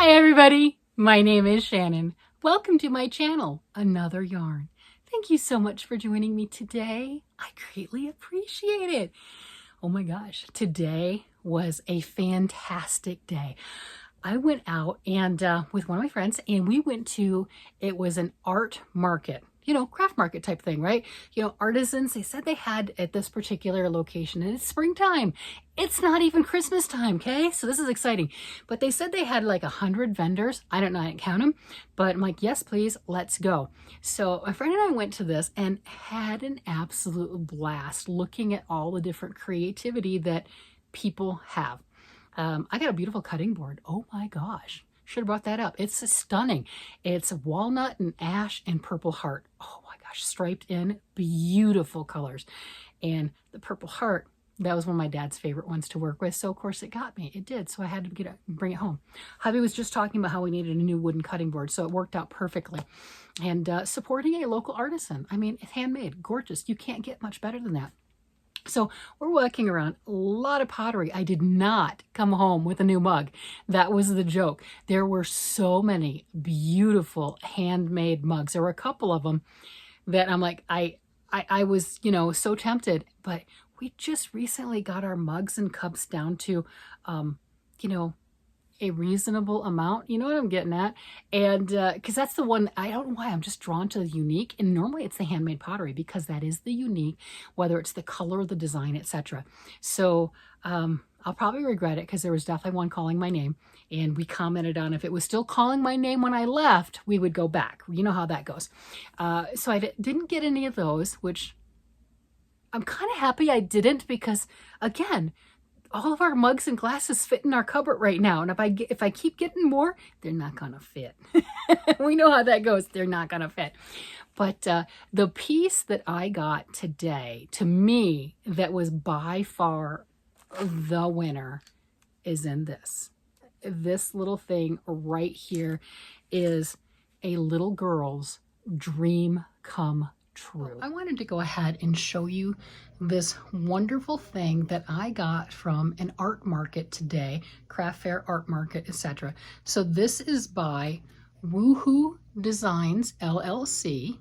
Hi everybody, my name is Shannon. Welcome to my channel, Another Yarn. Thank you so much for joining me today. I greatly appreciate it. Oh my gosh, today was a fantastic day. I went out and with one of my friends and we went to, it was an art market, you know, craft market type thing, right? You know, artisans, they said they had at this particular location, and it's springtime. It's not even Christmas time, okay? So this is exciting. But they said they had like 100 vendors. I don't know, I didn't count them, but I'm like, yes, please, let's go. So my friend and I went to this and had an absolute blast looking at all the different creativity that people have. I got a beautiful cutting board. Oh my gosh. Should have brought that up. It's stunning. It's walnut and ash and purple heart. Oh my gosh, striped in, beautiful colors. And the purple heart, that was one of my dad's favorite ones to work with. So of course it got me. It did. So I had to get it, bring it home. Hubby was just talking about how we needed a new wooden cutting board. So it worked out perfectly. And supporting a local artisan. I mean, it's handmade, gorgeous. You can't get much better than that. So we're walking around, a lot of pottery. I did not come home with a new mug. That was the joke. There were so many beautiful handmade mugs. There were a couple of them that I'm like, I was, you know, so tempted, but we just recently got our mugs and cups down to, you know, a reasonable amount. You know what I'm getting at? And because that's the one, I don't know why, I'm just drawn to the unique. And normally it's the handmade pottery because that is the unique, whether it's the color, the design, etc. So I'll probably regret it because there was definitely one calling my name, and we commented on if it was still calling my name when I left, we would go back. You know how that goes. So I didn't get any of those, which I'm kind of happy I didn't, because again, all of our mugs and glasses fit in our cupboard right now. And if I keep getting more, they're not going to fit. We know how that goes. They're not going to fit. But the piece that I got today, to me, that was by far the winner is in this. This little thing right here is a little girl's dream come true. I wanted to go ahead and show you this wonderful thing that I got from an art market today, craft fair, art market, etc. So this is by Whoo Hoo Designs LLC,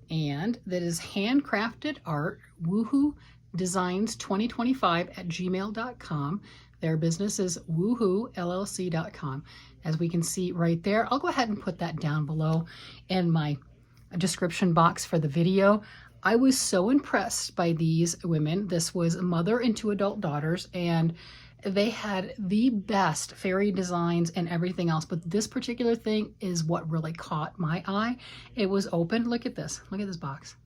and that is handcrafted art, Whoo Hoo Designs 2025 at gmail.com. Their business is woohoollc.com. As we can see right there, I'll go ahead and put that down below in my description box for the video. I was so impressed by these women. This was a mother and two adult daughters, and they had the best fairy designs and everything else. But this particular thing is what really caught my eye. It was open. Look at this. Look at this box.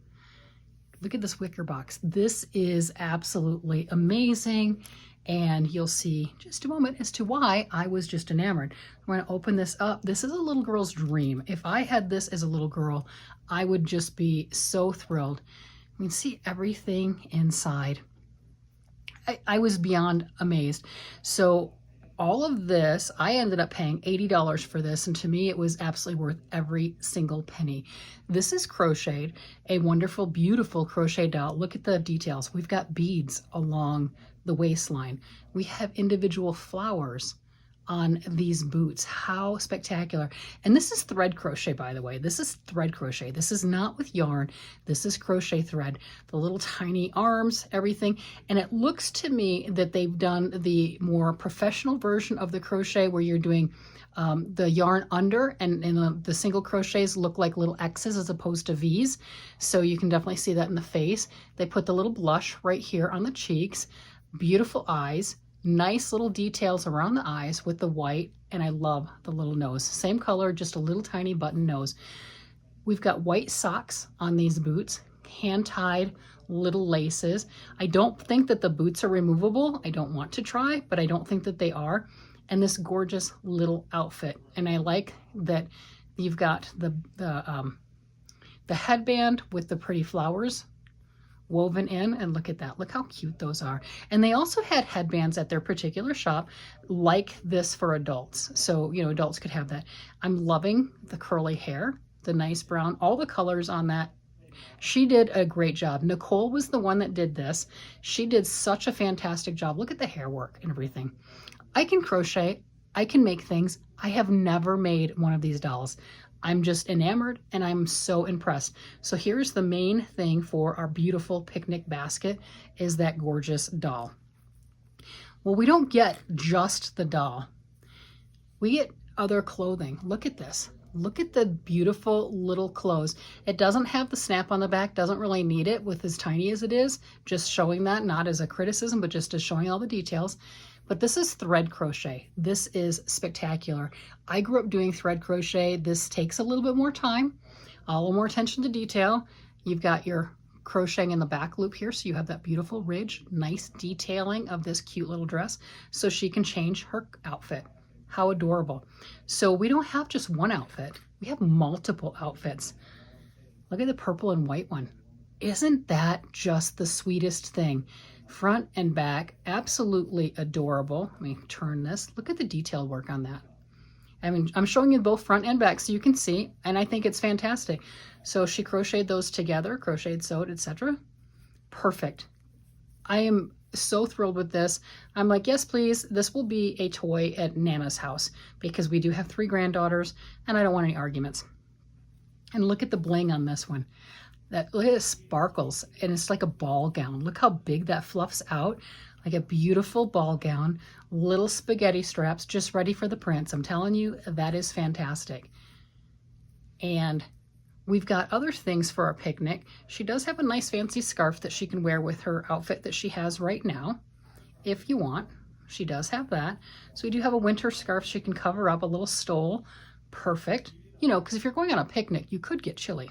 Look at this wicker box. This is absolutely amazing. And you'll see just a moment as to why I was just enamored. I'm going to open this up. This is a little girl's dream. If I had this as a little girl, I would just be so thrilled. I mean, see everything inside. I was beyond amazed. So all of this, I ended up paying $80 for this, and to me it was absolutely worth every single penny. This is crocheted, a wonderful, beautiful crochet doll. Look at the details. We've got beads along the waistline. We have individual flowers on these boots. How spectacular. And this is thread crochet, by the way. This is thread crochet. This is not with yarn. This is crochet thread. The little tiny arms, everything. And it looks to me that they've done the more professional version of the crochet where you're doing the yarn under, and the single crochets look like little X's as opposed to V's. So you can definitely see that in the face. They put the little blush right here on the cheeks. Beautiful eyes, nice little details around the eyes with the white, and I love the little nose. Same color, just a little tiny button nose. We've got white socks on these boots, hand-tied little laces. I don't think that the boots are removable. I don't want to try, but I don't think that they are. And this gorgeous little outfit. And I like that you've got the headband with the pretty flowers woven in, and look at that. Look how cute those are. And they also had headbands at their particular shop like this for adults. So, you know, adults could have that. I'm loving the curly hair, the nice brown, all the colors on that. She did a great job. Nicole was the one that did this. She did such a fantastic job. Look at the hair work and everything. I can crochet. I can make things. I have never made one of these dolls. I'm just enamored and I'm so impressed. So here's the main thing for our beautiful picnic basket is that gorgeous doll. Well, we don't get just the doll. We get other clothing. Look at this. Look at the beautiful little clothes. It doesn't have the snap on the back, doesn't really need it with as tiny as it is, just showing that, not as a criticism, but just as showing all the details. But this is thread crochet. This is spectacular. I grew up doing thread crochet. This takes a little bit more time, a little more attention to detail. You've got your crocheting in the back loop here, so you have that beautiful ridge, nice detailing of this cute little dress, so she can change her outfit. How adorable. So we don't have just one outfit. We have multiple outfits. Look at the purple and white one. Isn't that just the sweetest thing? Front and back, absolutely adorable. Let me turn this. Look at the detail work on that. I mean, I'm showing you both front and back so you can see, and I think it's fantastic. So she crocheted those together, crocheted, sewed, etc. Perfect. I am so thrilled with this. I'm like, yes, please. This will be a toy at Nana's house because we do have 3 granddaughters and I don't want any arguments. And look at the bling on this one. Look at the sparkles, and it's like a ball gown. Look how big that fluffs out, like a beautiful ball gown, little spaghetti straps, just ready for the prince. I'm telling you, that is fantastic. And we've got other things for our picnic. She does have a nice fancy scarf that she can wear with her outfit that she has right now, if you want. She does have that. So we do have a winter scarf she can cover up, a little stole. Perfect. You know, because if you're going on a picnic, you could get chilly.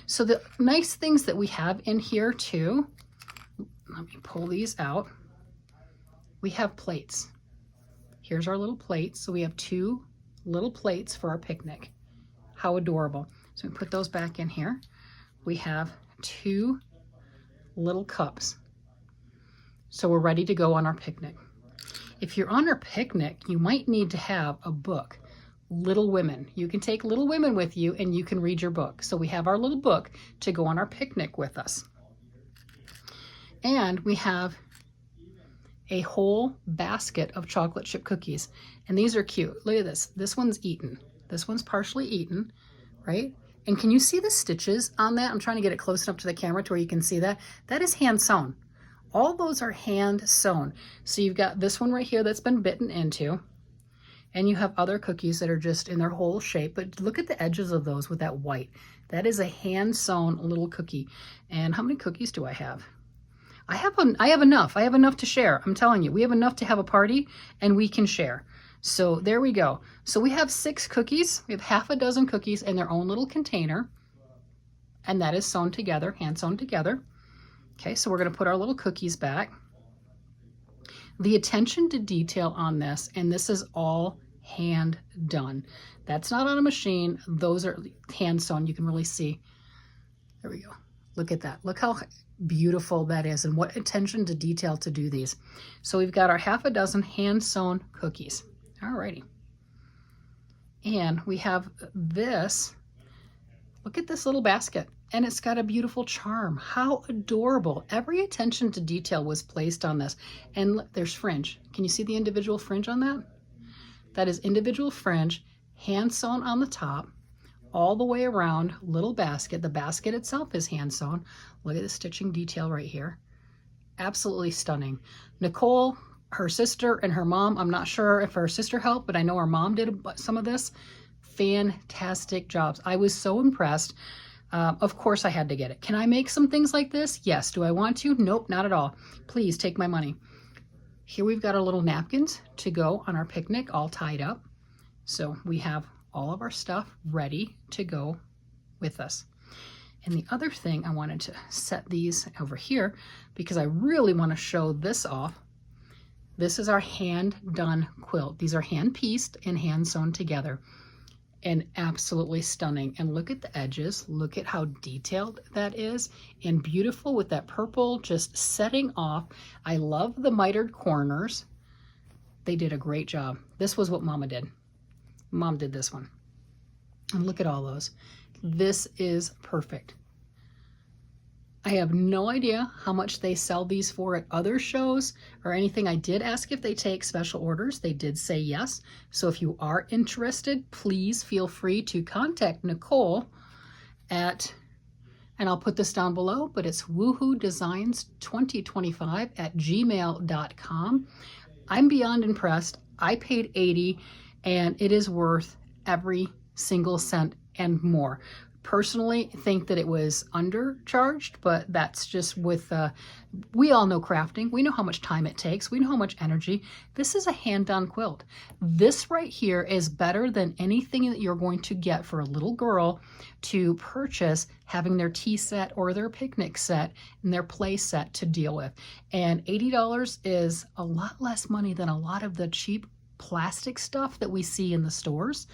So the nice things that we have in here too, let me pull these out. We have plates. Here's our little plates. So we have 2 little plates for our picnic. How adorable. So we put those back in here. We have 2 little cups. So we're ready to go on our picnic. If you're on our picnic, you might need to have a book. Little Women. You can take Little Women with you and you can read your book. So we have our little book to go on our picnic with us. And we have a whole basket of chocolate chip cookies. And these are cute. Look at this. This one's eaten. This one's partially eaten, right? And can you see the stitches on that? I'm trying to get it close enough to the camera to where you can see that. That is hand sewn. All those are hand sewn. So you've got this one right here that's been bitten into. And you have other cookies that are just in their whole shape, but look at the edges of those with that white. That is a hand-sewn little cookie. And how many cookies do I have? I have enough. I have enough to share. I'm telling you, we have enough to have a party and we can share. So there we go. So we have 6 cookies. We have half a dozen cookies in their own little container. And that is sewn together, hand sewn together. Okay, so we're going to put our little cookies back. The attention to detail on this, and this is all hand done. That's not on a machine. Those are hand sewn. You can really see. There we go. Look at that. Look how beautiful that is and what attention to detail to do these. So we've got our half a dozen hand sewn cookies. Alrighty. And we have this. Look at this little basket. And it's got a beautiful charm. How adorable. Every attention to detail was placed on this. And look, there's fringe. Can you see the individual fringe on that? That is individual fringe, hand sewn on the top, all the way around, little basket. The basket itself is hand sewn. Look at the stitching detail right here. Absolutely stunning. Nicole, her sister, and her mom, I'm not sure if her sister helped, but I know her mom did some of this. Fantastic jobs. I was so impressed. Of course I had to get it. Can I make some things like this? Yes. Do I want to? Nope, not at all. Please take my money. Here we've got our little napkins to go on our picnic, all tied up. So we have all of our stuff ready to go with us. And the other thing, I wanted to set these over here because I really want to show this off. This is our hand done quilt. These are hand pieced and hand sewn together. And absolutely stunning. And look at the edges. Look at how detailed that is and beautiful with that purple just setting off. I love the mitered corners. They did a great job. This was what Mama did. Mom did this one. And look at all those. This is perfect. I have no idea how much they sell these for at other shows or anything. I did ask if they take special orders. They did say yes. So if you are interested, please feel free to contact Nicole at, and I'll put this down below, but it's Whoo Hoo Designs 2025 at gmail.com. I'm beyond impressed. I paid $80 and it is worth every single cent and more. Personally, think that it was undercharged, but that's just with, we all know crafting. We know how much time it takes. We know how much energy. This is a hand-done quilt. This right here is better than anything that you're going to get for a little girl to purchase having their tea set or their picnic set and their play set to deal with. And $80 is a lot less money than a lot of the cheap plastic stuff that we see in the stores.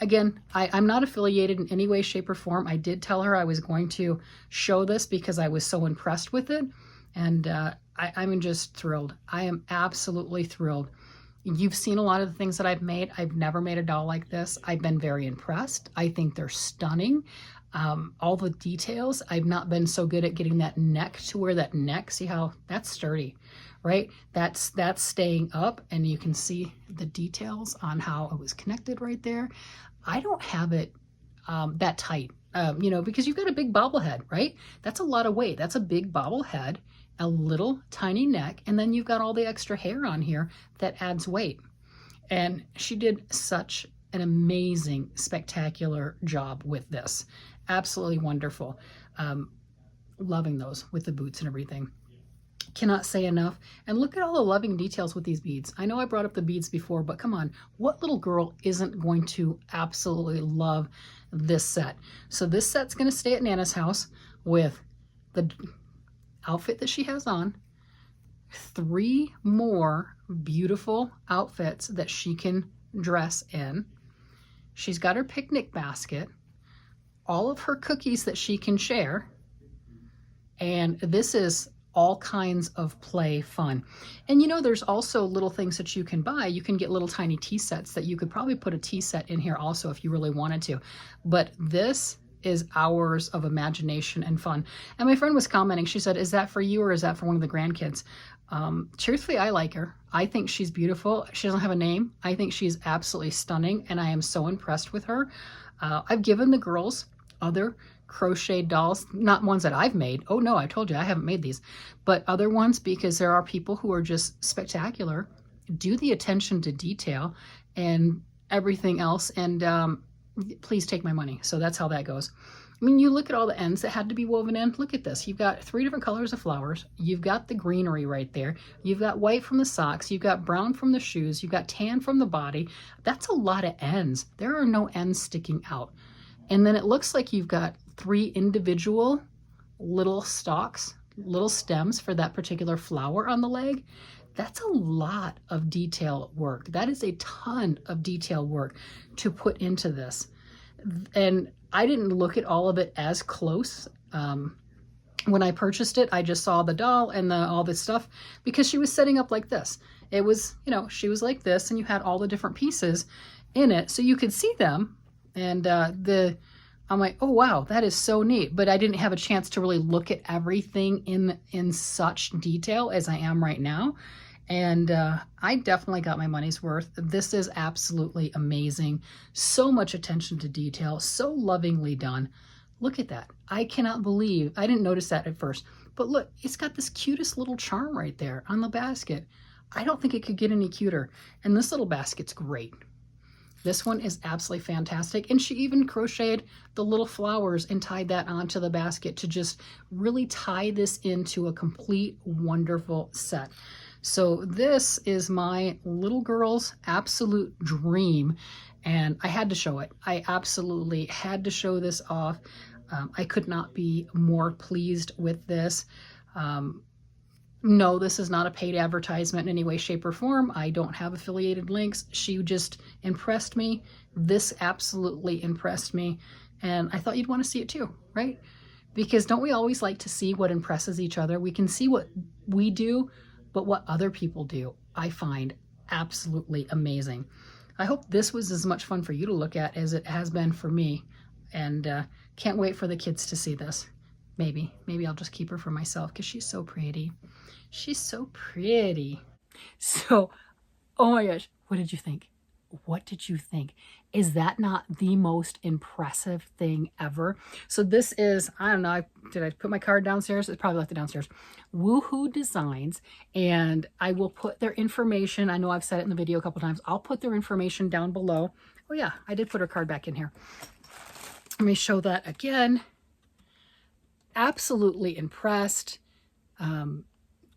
Again, I'm not affiliated in any way, shape, or form. I did tell her I was going to show this because I was so impressed with it. And I'm just thrilled. I am absolutely thrilled. You've seen a lot of the things that I've made. I've never made a doll like this. I've been very impressed. I think they're stunning. All the details. I've not been so good at getting that neck to where that neck, see how that's sturdy, right? That's staying up, and you can see the details on how it was connected right there. I don't have it that tight, you know, because you've got a big bobblehead, right? That's a lot of weight. That's a big bobblehead, a little tiny neck, and then you've got all the extra hair on here that adds weight. And she did such an amazing, spectacular job with this. Absolutely wonderful. Loving those with the boots and everything. Cannot say enough. And look at all the loving details with these beads. I know I brought up the beads before, but come on, what little girl isn't going to absolutely love this set? So this set's going to stay at Nana's house with the outfit that she has on, 3 more beautiful outfits that she can dress in. She's got her picnic basket, all of her cookies that she can share, and this is all kinds of play fun. And you know, there's also little things that you can buy. You can get little tiny tea sets that you could probably put a tea set in here also if you really wanted to. But this is hours of imagination and fun. And my friend was commenting, she said, is that for you or is that for one of the grandkids? Truthfully, I like her. I think she's beautiful. She doesn't have a name. I think she's absolutely stunning, and I am so impressed with her. I've given the girls other crochet dolls, not ones that I've made. Oh no, I told you I haven't made these, but other ones, because there are people who are just spectacular, do the attention to detail and everything else, and please take my money. So that's how that goes. I mean, you look at all the ends that had to be woven in. Look at this. You've got 3 different colors of flowers. You've got the greenery right there. You've got white from the socks. You've got brown from the shoes. You've got tan from the body. That's a lot of ends. There are no ends sticking out. And then it looks like you've got 3 individual little stalks, little stems for that particular flower on the leg. That's a lot of detail work. That is a ton of detail work to put into this. And I didn't look at all of it as close. When I purchased it, I just saw the doll and all this stuff because she was setting up like this. It was, you know, she was like this, and you had all the different pieces in it so you could see them. And I'm like, oh wow, that is so neat. But I didn't have a chance to really look at everything in such detail as I am right now. And I definitely got my money's worth. This is absolutely amazing. So much attention to detail, so lovingly done. Look at that. I cannot believe, I didn't notice that at first, but look, it's got this cutest little charm right there on the basket. I don't think it could get any cuter. And this little basket's great. This one is absolutely fantastic. And she even crocheted the little flowers and tied that onto the basket to just really tie this into a complete wonderful set. So this is my little girl's absolute dream, and I had to show it. I absolutely had to show this off. I could not be more pleased with this. No, this is not a paid advertisement in any way, shape, or form. I don't have affiliated links. She just impressed me. This absolutely impressed me. And I thought you'd want to see it too, right? Because don't we always like to see what impresses each other? We can see what we do, but what other people do, I find absolutely amazing. I hope this was as much fun for you to look at as it has been for me. And can't wait for the kids to see this. Maybe I'll just keep her for myself because she's so pretty. She's so pretty. So, oh my gosh, what did you think? What did you think? Is that not the most impressive thing ever? So this is, I don't know, did I put my card downstairs? It's probably left it downstairs. Whoo Hoo Designs, and I will put their information. I know I've said it in the video a couple times. I'll put their information down below. Oh yeah, I did put her card back in here. Let me show that again. Absolutely impressed.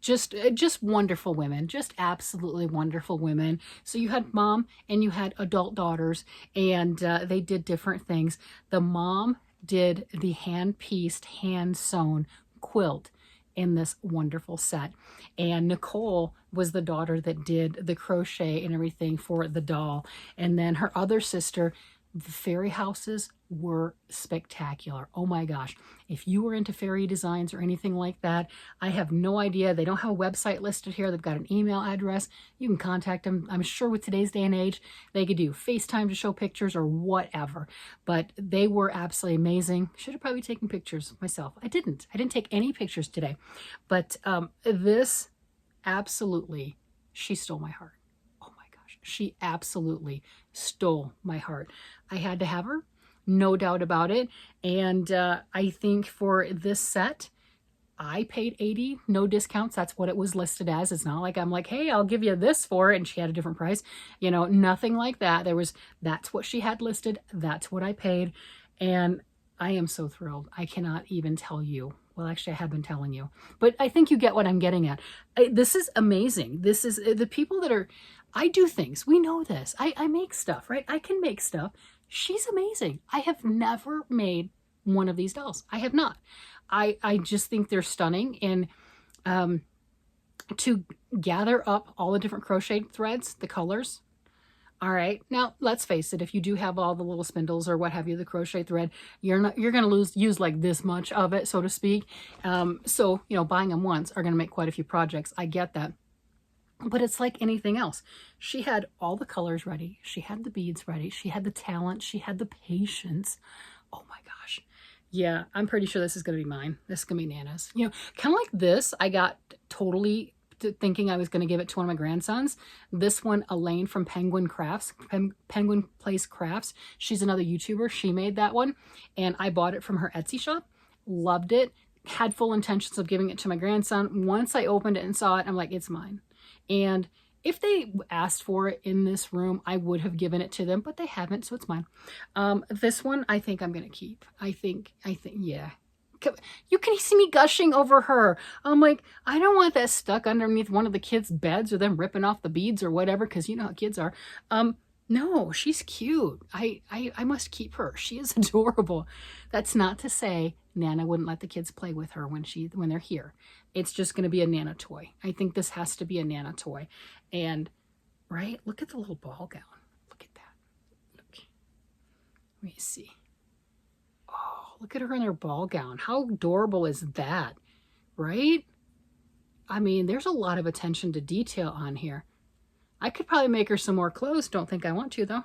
Just wonderful women, just absolutely wonderful women. So you had mom and you had adult daughters, and they did different things. The mom did the hand-pieced, hand-sewn quilt in this wonderful set, and Nicole was the daughter that did the crochet and everything for the doll. And then her other sister, the fairy houses were spectacular. Oh my gosh. If you were into fairy designs or anything like that, I have no idea. They don't have a website listed here. They've got an email address. You can contact them. I'm sure with today's day and age, they could do FaceTime to show pictures or whatever. But they were absolutely amazing. Should have probably taken pictures myself. I didn't take any pictures today. But this absolutely, she stole my heart. She absolutely stole my heart. I had to have her, no doubt about it. And I think for this set, I paid $80, no discounts. That's what it was listed as. It's not like I'm like, hey, I'll give you this for it, and she had a different price. You know, nothing like that. That's what she had listed. That's what I paid. And I am so thrilled. I cannot even tell you. Well, actually, I have been telling you, but I think you get what I'm getting at. This is amazing. This is the people that are, I do things. We know this. I make stuff, right? I can make stuff. She's amazing. I have never made one of these dolls. I have not. I just think they're stunning. And to gather up all the different crochet threads, the colors. All right. Now, let's face it. If you do have all the little spindles or what have you, the crochet thread, you're going to use like this much of it, so to speak. So, you know, buying them once are going to make quite a few projects. I get that. But it's like anything else. She had all the colors ready. She had the beads ready. She had the talent. She had the patience. Oh my gosh. Yeah, I'm pretty sure this is going to be mine. This is going to be Nana's. You know, kind of like this, I got totally thinking I was going to give it to one of my grandsons. This one, Elaine from Penguin Crafts, Penguin Place Crafts. She's another YouTuber. She made that one, and I bought it from her Etsy shop. Loved it. Had full intentions of giving it to my grandson. Once I opened it and saw it, I'm like, it's mine. And if they asked for it in this room, I would have given it to them, but they haven't, so it's mine. This one, I think I'm going to keep. I think, yeah. You can see me gushing over her. I'm like, I don't want that stuck underneath one of the kids' beds or them ripping off the beads or whatever, because you know how kids are. No, she's cute. I must keep her. She is adorable. That's not to say Nana wouldn't let the kids play with her when they're here. It's just going to be a Nana toy. I think this has to be a Nana toy. And, right, look at the little ball gown. Look at that. Look. Let me see. Oh, look at her in her ball gown. How adorable is that, right? I mean, there's a lot of attention to detail on here. I could probably make her some more clothes. Don't think I want to, though.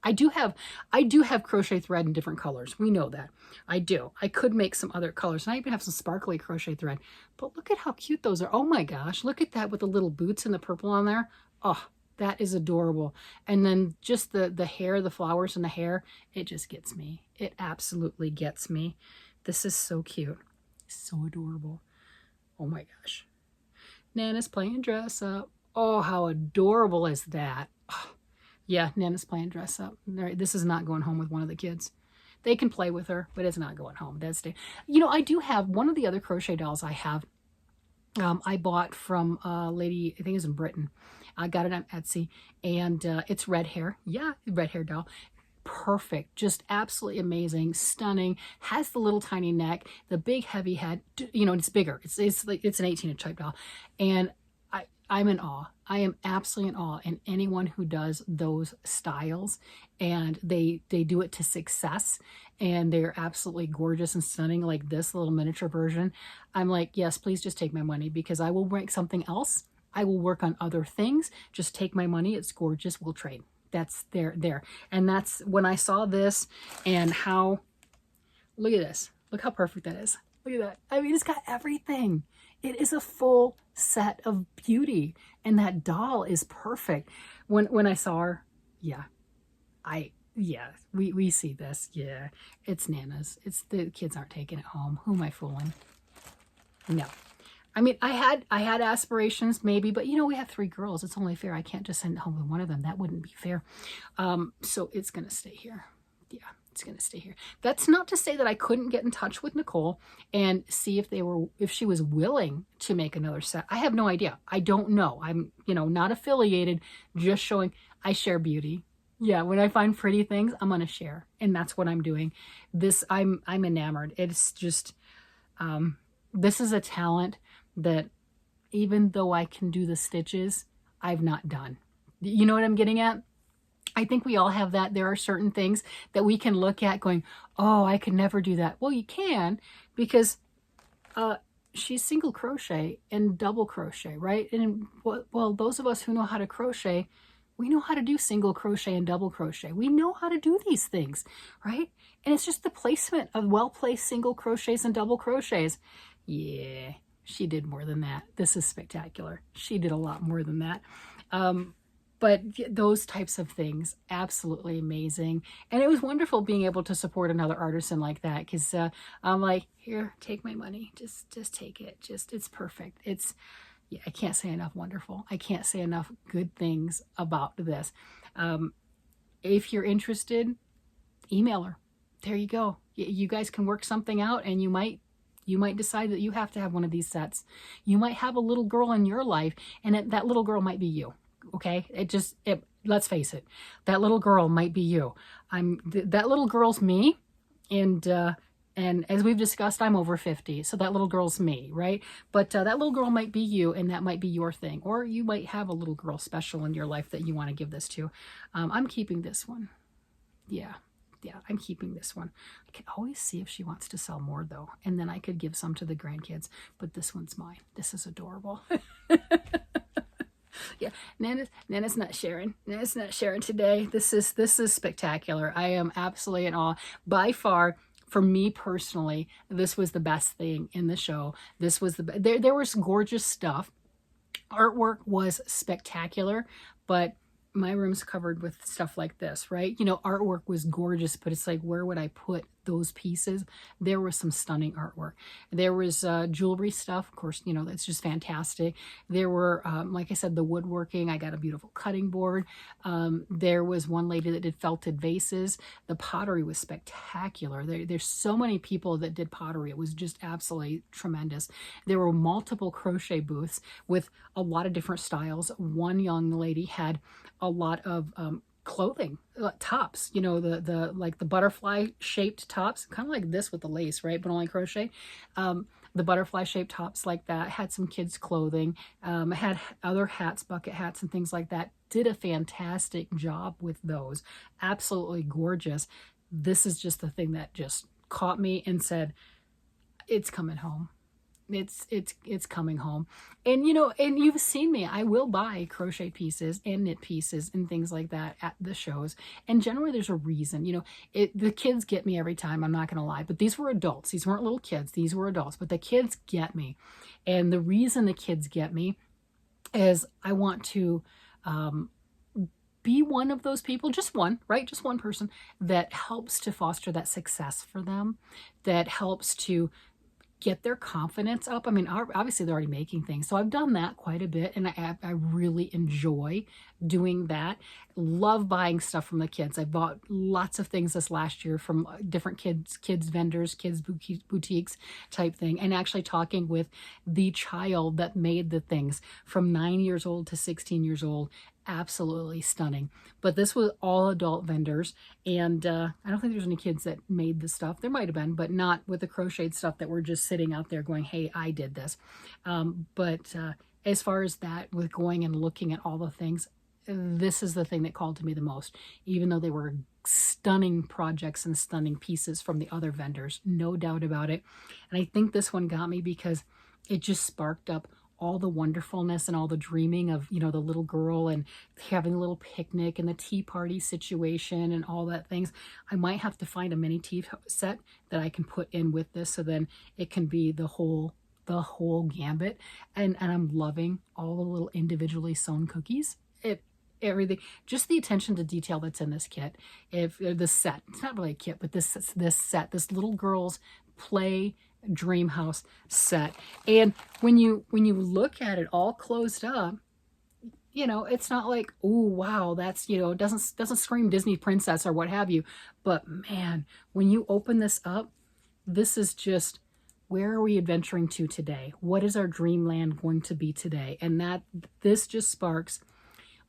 I do have crochet thread in different colors. We know that. I do. I could make some other colors. And I even have some sparkly crochet thread. But look at how cute those are. Oh my gosh. Look at that with the little boots and the purple on there. Oh, that is adorable. And then just the hair, the flowers and the hair, it just gets me. It absolutely gets me. This is so cute. So adorable. Oh my gosh. Nana's playing dress up. Oh, how adorable is that? Oh, yeah, Nana's playing dress up. This is not going home with one of the kids. They can play with her, but it's not going home. That's you know, I do have one of the other crochet dolls I have. I bought from a lady, I think it's in Britain. I got it on Etsy, and it's red hair. Yeah, red hair doll. Perfect, just absolutely amazing, stunning. Has the little tiny neck, the big heavy head. You know, it's bigger. It's an 18-inch type doll, and I'm in awe. I am absolutely in awe. And anyone who does those styles, and they do it to success, and they're absolutely gorgeous and stunning, like this little miniature version. I'm like, yes, please just take my money, because I will make something else. I will work on other things. Just take my money. It's gorgeous. We'll trade. That's there. And that's when I saw this and how, look at this. Look how perfect that is. Look at that. I mean, it's got everything. It is a full set of beauty. And that doll is perfect. When I saw her, yeah, we see this. Yeah, it's Nana's. It's the kids aren't taking it home. Who am I fooling? No. I mean, I had aspirations maybe, but you know, we have 3 girls. It's only fair. I can't just send it home with one of them. That wouldn't be fair. So it's going to stay here. Yeah, it's going to stay here. That's not to say that I couldn't get in touch with Nicole and see if she was willing to make another set. I have no idea. I don't know. I'm, you know, not affiliated, just showing I share beauty. Yeah, when I find pretty things, I'm going to share. And that's what I'm doing. I'm enamored. It's just, this is a talent that even though I can do the stitches, I've not done. You know what I'm getting at? I think we all have that. There are certain things that we can look at going, oh, I could never do that. Well, you can, because she's single crochet and double crochet, right? And well, those of us who know how to crochet, we know how to do single crochet and double crochet. We know how to do these things, right? And it's just the placement of well-placed single crochets and double crochets. Yeah, she did more than that. This is spectacular. She did a lot more than that. But those types of things, absolutely amazing. And it was wonderful being able to support another artisan like that, because I'm like, here, take my money. Just take it. It's perfect. Yeah, I can't say enough wonderful. I can't say enough good things about this. If you're interested, email her. There you go. You guys can work something out, and you might decide that you have to have one of these sets. You might have a little girl in your life, and that little girl might be you. Okay, let's face it, that little girl might be you. That little girl's me, and as we've discussed, I'm over 50, so that little girl's me, right? But that little girl might be you, and that might be your thing. Or you might have a little girl special in your life that you want to give this to. I'm keeping this one. Yeah, I'm keeping this one. I can always see if she wants to sell more, though, and then I could give some to the grandkids. But this one's mine. This is adorable. Yeah, Nana's not sharing. Nana's not sharing today. This is spectacular. I am absolutely in awe. By far, for me personally, this was the best thing in the show. This was there was gorgeous stuff. Artwork was spectacular, but my room's covered with stuff like this, right? You know, artwork was gorgeous, but it's like, where would I put those pieces? There was some stunning artwork. There was jewelry stuff, of course, you know, that's just fantastic. There were, like I said, the woodworking. I got a beautiful cutting board. There was one lady that did felted vases. The pottery was spectacular. There's so many people that did pottery. It was just absolutely tremendous. There were multiple crochet booths with a lot of different styles. One young lady had a lot of clothing, tops, you know, the like the butterfly shaped tops, kind of like this with the lace, right? But only crochet. The butterfly shaped tops like that, had some kids clothing, had other hats, bucket hats and things like that. Did a fantastic job with those. Absolutely gorgeous. This is just the thing that just caught me and said, it's coming home. It's coming home. And you know, and you've seen me, I will buy crochet pieces and knit pieces and things like that at the shows, and generally there's a reason. You know, the kids get me every time, I'm not gonna lie, but these were adults. These weren't little kids, these were adults, but the kids get me. And the reason the kids get me is I want to be one of those people, just one, right? Just one person that helps to foster that success for them, that helps to get their confidence up. I mean, obviously they're already making things, so I've done that quite a bit, and I really enjoy doing that. Love buying stuff from the kids. I bought lots of things this last year from different kids vendors, kids boutiques type thing, and actually talking with the child that made the things from 9 years old to 16 years old. Absolutely stunning. But this was all adult vendors, and I don't think there's any kids that made the stuff. There might have been, but not with the crocheted stuff that were just sitting out there going, hey, I did this. But as far as that, with going and looking at all the things, this is the thing that called to me the most, even though they were stunning projects and stunning pieces from the other vendors, no doubt about it. And I think this one got me because it just sparked up all the wonderfulness and all the dreaming of, you know, the little girl and having a little picnic and the tea party situation and all that things. I might have to find a mini tea set that I can put in with this, so then it can be the whole gambit. And I'm loving all the little individually sewn cookies. Everything, just the attention to detail that's in this kit. If this set, it's not really a kit, but this set, this little girl's play dream house set. And when you look at it all closed up, you know, it's not like, oh wow, that's, you know, it doesn't scream Disney princess or what have you. But man, when you open this up, this is just, where are we adventuring to today? What is our dreamland going to be today? And this just sparks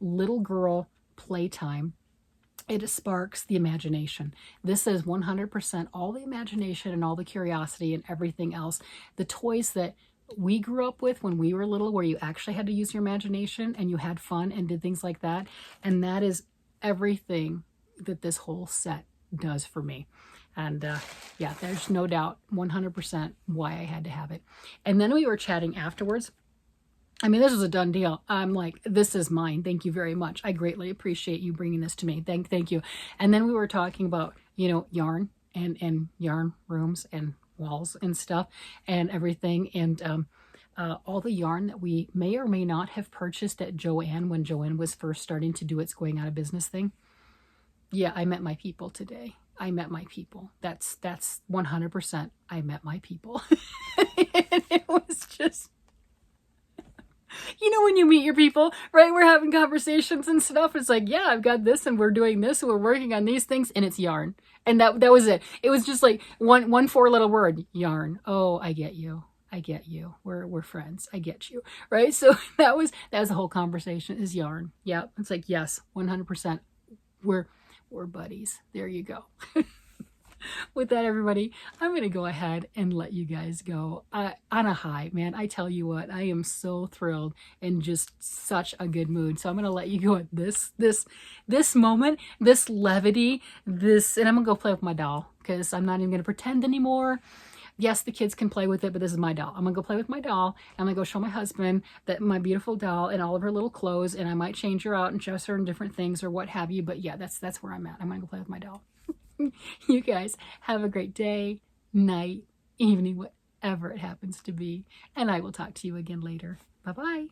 little girl playtime. It sparks the imagination. This is 100% all the imagination and all the curiosity and everything else. The toys that we grew up with when we were little, where you actually had to use your imagination and you had fun and did things like that. And that is everything that this whole set does for me. And yeah, there's no doubt 100% why I had to have it. And then we were chatting afterwards. I mean, this was a done deal. I'm like, this is mine. Thank you very much. I greatly appreciate you bringing this to me. Thank you. And then we were talking about, you know, yarn and yarn rooms and walls and stuff and everything. And all the yarn that we may or may not have purchased at Joann when Joann was first starting to do its going out of business thing. Yeah, I met my people today. I met my people. That's 100%. I met my people. And it was just, you know, when you meet your people, right? We're having conversations and stuff. It's like, yeah, I've got this and we're doing this and we're working on these things, and it's yarn. And that was it. It was just like one 4-letter word, yarn. Oh, I get you. I get you. We're friends. I get you. Right? So that was the whole conversation, is yarn. Yeah. It's like, yes, 100%. We're buddies. There you go. With that, everybody, I'm going to go ahead and let you guys go on a high. Man, I tell you what, I am so thrilled and just such a good mood. So I'm going to let you go at this moment, this levity, and I'm going to go play with my doll, because I'm not even going to pretend anymore. Yes, the kids can play with it, but this is my doll. I'm going to go play with my doll. I'm going to go show my husband that my beautiful doll and all of her little clothes, and I might change her out and dress her in different things or what have you. But yeah, that's where I'm at. I'm going to go play with my doll. You guys have a great day, night, evening, whatever it happens to be. And I will talk to you again later. Bye-bye.